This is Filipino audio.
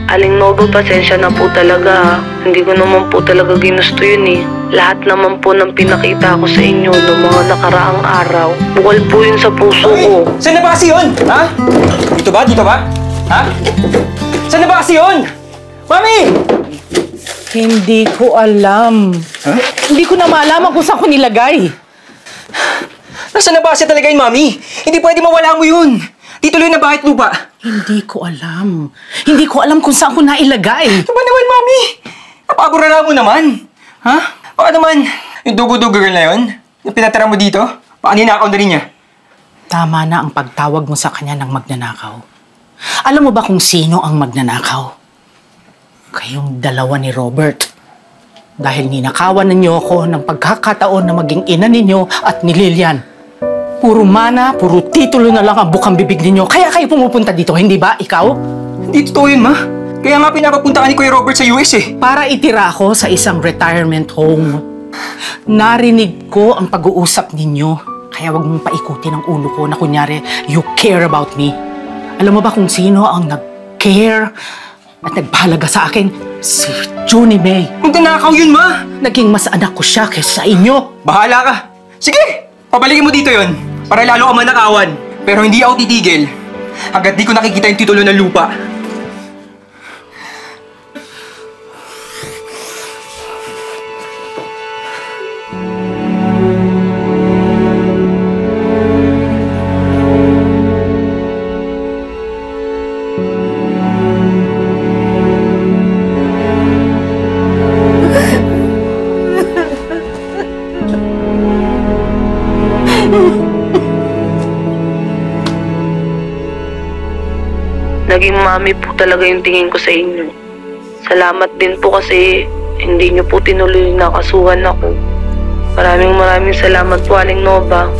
Aling Nova, pasensya na po talaga. Hindi ko naman po talaga ginusto yun eh. Lahat naman po ng pinakita ko sa inyo noong mga nakaraang araw, bukal po yun sa puso ko. Saan na ba kasi yun? Ha? Dito ba? Dito ba? Ha? Saan na ba kasi yun? Mami! Hindi ko alam. Huh? Hindi ko na malaman kung saan ko nilagay. Nasaan na ba kasi talaga yun, Mami? Hindi pwede mawala mo yun. Tituloy na bakit lupa? Hindi ko alam. Hindi ko alam kung saan ko nailagay. Ano ba naman, Mami? Napagurara mo naman. Ha? Baka naman, yung dugo-dugo girl na yun, yung pinatira mo dito, baka ninakaw na rin niya. Tama na ang pagtawag mo sa kanya ng magnanakaw. Alam mo ba kung sino ang magnanakaw? Kayong dalawa ni Robert. Dahil ninakawan ninyo ako ng pagkakataon na maging ina ninyo at ni Lilian. Puro mana, puro titulo na lang ang bukang bibig ninyo. Kaya kayo pumupunta dito, hindi ba? Ikaw? Hindi totoo yun, Ma. Kaya nga pinapapunta ka ni Kuya Robert sa US eh. Para itira ako sa isang retirement home. Narinig ko ang pag-uusap ninyo. Kaya wag mong paikutin ang ulo ko na kunyari, you care about me. Alam mo ba kung sino ang nag-care at nagpahalaga sa akin? Si Junie May. Magnanakaw yun, Ma. Naging mas anak ko siya kaysa sa inyo. Bahala ka. Sige, pabalikin mo dito yon para lalo ka manakawan. Pero hindi ako titigil hanggat di ko nakikita yung titulo ng lupa. Naging mami po talaga yung tingin ko sa inyo. Salamat din po kasi hindi niyo po tinuloy na kasuhan ako. Maraming salamat po, Aling Nova.